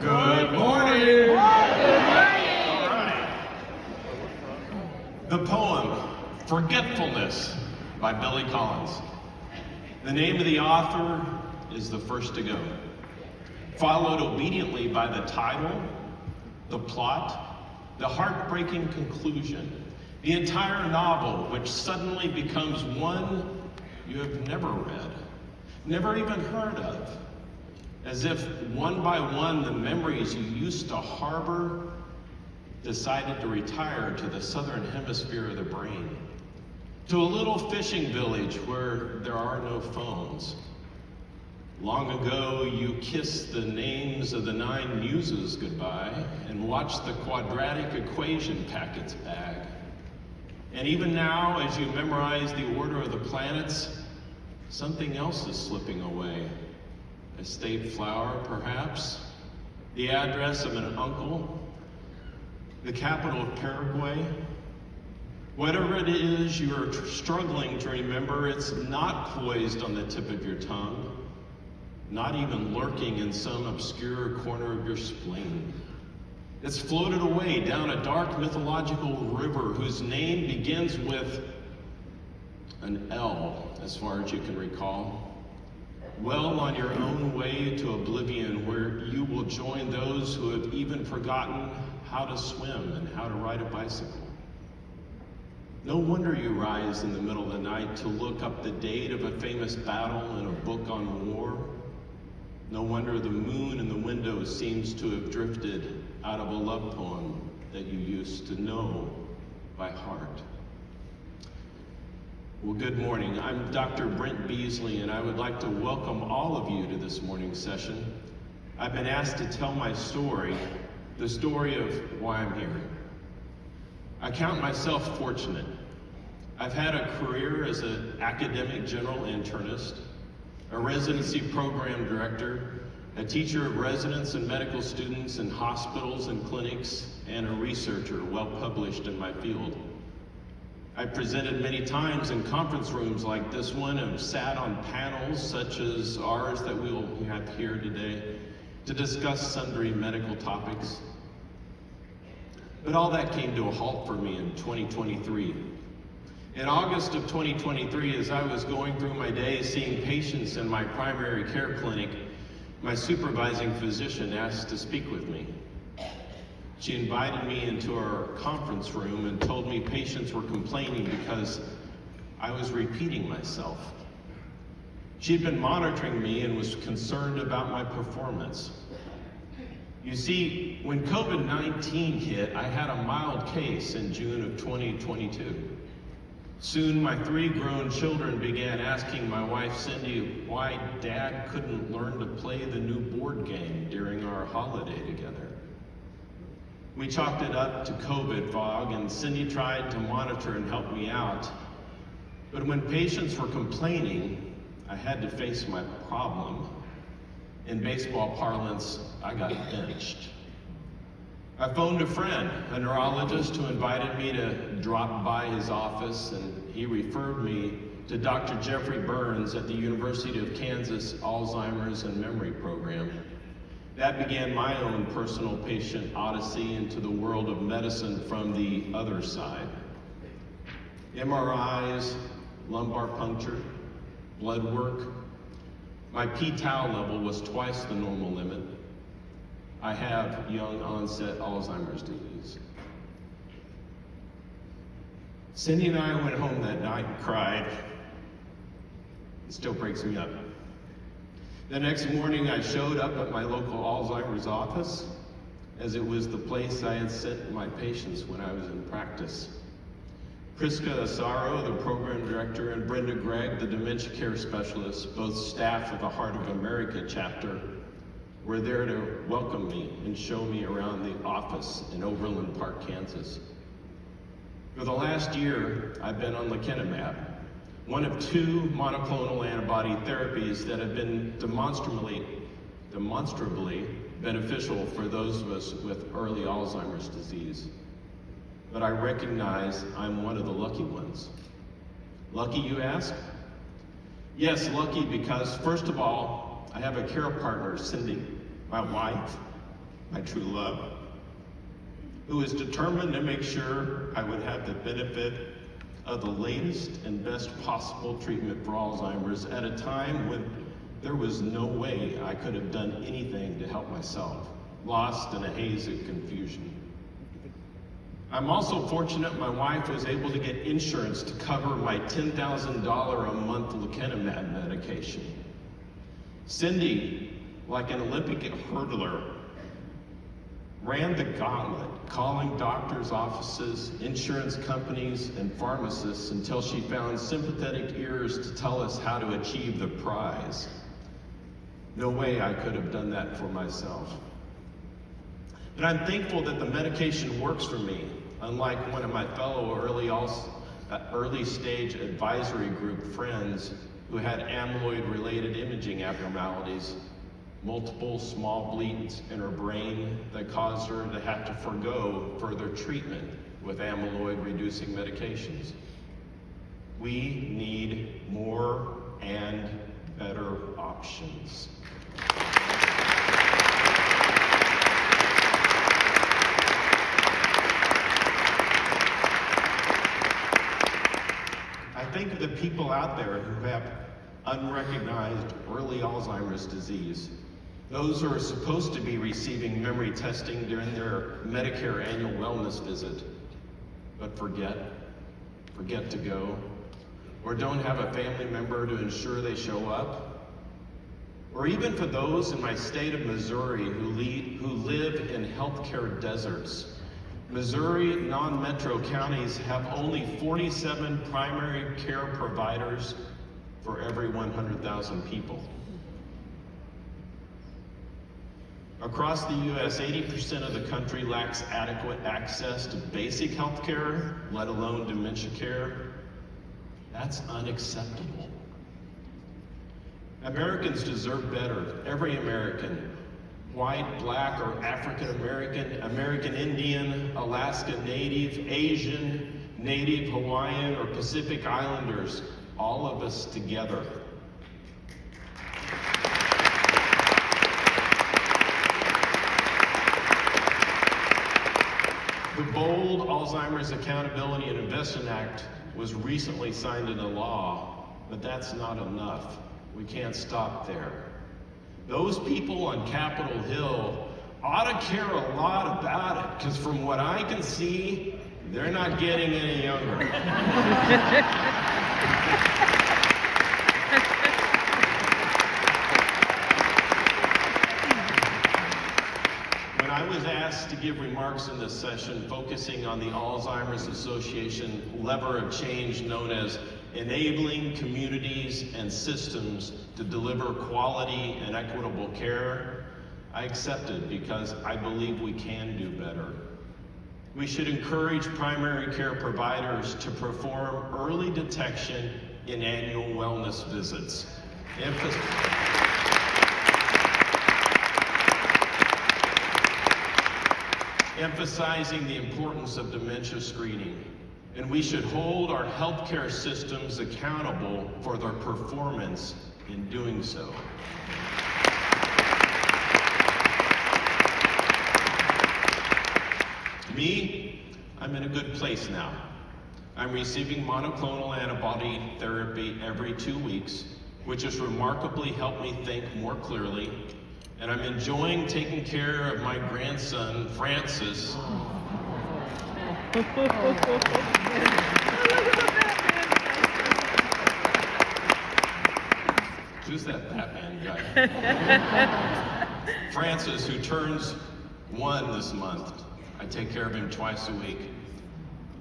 Good morning. All right. The poem, Forgetfulness by Billy Collins. The name of the author is the first to go, followed obediently by the title, the plot, the heartbreaking conclusion, the entire novel, which suddenly becomes one you have never read, never even heard of. As if one by one the memories you used to harbor decided to retire to the southern hemisphere of the brain, to a little fishing village where there are no phones. Long ago you kissed the names of the 9 muses goodbye and watched the quadratic equation pack its bag. And even now, as you memorize the order of the planets, something else is slipping away. A state flower, perhaps, the address of an uncle, the capital of Paraguay. Whatever it is you're struggling to remember, it's not poised on the tip of your tongue, not even lurking in some obscure corner of your spleen. It's floated away down a dark mythological river whose name begins with an L, as far as you can recall. Well on your own way to oblivion, where you will join those who have even forgotten how to swim and how to ride a bicycle. No wonder you rise in the middle of the night to look up the date of a famous battle in a book on war. No wonder the moon in the window seems to have drifted out of a love poem that you used to know by heart. Well, good morning. I'm Dr. Brent Beasley, and I would like to welcome all of you to this morning's session. I've been asked to tell my story, the story of why I'm here. I count myself fortunate. I've had a career as an academic general internist, a residency program director, a teacher of residents and medical students in hospitals and clinics, and a researcher well published in my field. I've presented many times in conference rooms like this one and sat on panels such as ours that we will have here today to discuss sundry medical topics. But all that came to a halt for me in 2023. In August of 2023, as I was going through my day seeing patients in my primary care clinic, my supervising physician asked to speak with me. She invited me into our conference room and told me patients were complaining because I was repeating myself. She'd been monitoring me and was concerned about my performance. You see, when COVID-19 hit, I had a mild case in June of 2022. Soon my 3 grown children began asking my wife Cindy why Dad couldn't learn to play the new board game during our holiday together. We chalked it up to COVID fog, and Cindy tried to monitor and help me out. But when patients were complaining, I had to face my problem. In baseball parlance, I got benched. I phoned a friend, a neurologist, who invited me to drop by his office, and he referred me to Dr. Jeffrey Burns at the University of Kansas Alzheimer's and Memory Program. That began my own personal patient odyssey into the world of medicine from the other side. MRIs, lumbar puncture, blood work. My p-tau level was twice the normal limit. I have young onset Alzheimer's disease. Cindy and I went home that night and cried. It still breaks me up. The next morning I showed up at my local Alzheimer's office, as it was the place I had sent my patients when I was in practice. Priska Asaro, the program director, and Brenda Gregg, the dementia care specialist, both staff of the Heart of America chapter, were there to welcome me and show me around the office in Overland Park, Kansas. For the last year, I've been on lecanemab, one of 2 monoclonal antibody therapies that have been demonstrably beneficial for those of us with early Alzheimer's disease. But I recognize I'm one of the lucky ones. Lucky, you ask? Yes, lucky because, first of all, I have a care partner, Cindy, my wife, my true love, who was determined to make sure I would have the benefit of the latest and best possible treatment for Alzheimer's at a time when there was no way I could have done anything to help myself, lost in a haze of confusion. I'm also fortunate my wife was able to get insurance to cover my $10,000 a month lecanemab medication. Cindy, like an Olympic hurdler, ran the gauntlet, calling doctors' offices, insurance companies, and pharmacists until she found sympathetic ears to tell us how to achieve the prize. No way I could have done that for myself. But I'm thankful that the medication works for me, unlike one of my fellow early stage advisory group friends who had amyloid-related imaging abnormalities, multiple small bleeds in her brain that caused her to have to forego further treatment with amyloid-reducing medications. We need more and better options. I think of the people out there who have unrecognized early Alzheimer's disease, those who are supposed to be receiving memory testing during their Medicare annual wellness visit, but forget to go, or don't have a family member to ensure they show up, or even for those in my state of Missouri who live in healthcare deserts. Missouri non-metro counties have only 47 primary care providers for every 100,000 people. Across the U.S., 80% of the country lacks adequate access to basic health care, let alone dementia care. That's unacceptable. Americans deserve better. Every American, white, black, or African American, American Indian, Alaska Native, Asian, Native Hawaiian, or Pacific Islanders, all of us together. The bold Alzheimer's Accountability and Investment Act was recently signed into law, but that's not enough. We can't stop there. Those people on Capitol Hill ought to care a lot about it, because from what I can see, they're not getting any younger. When I was asked to give remarks in this session focusing on the Alzheimer's Association lever of change known as enabling communities and systems to deliver quality and equitable care, I accepted because I believe we can do better. We should encourage primary care providers to perform early detection in annual wellness visits. Emphasizing the importance of dementia screening. And we should hold our healthcare systems accountable for their performance in doing so. Me, I'm in a good place now. I'm receiving monoclonal antibody therapy every 2 weeks, which has remarkably helped me think more clearly. And I'm enjoying taking care of my grandson, Francis. Who's that Batman guy? Francis, who turns 1 this month. I take care of him twice a week.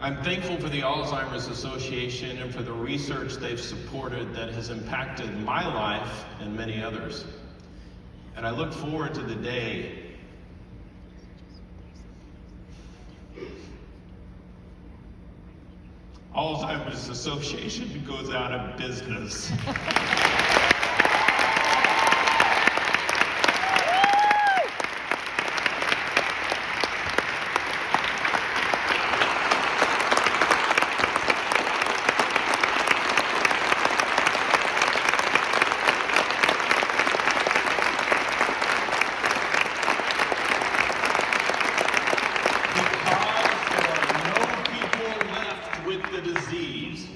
I'm thankful for the Alzheimer's Association and for the research they've supported that has impacted my life and many others. And I look forward to the day Alzheimer's Association goes out of business. disease.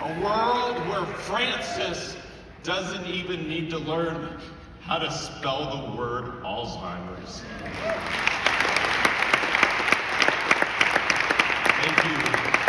A world where Francis doesn't even need to learn how to spell the word Alzheimer's. Thank you.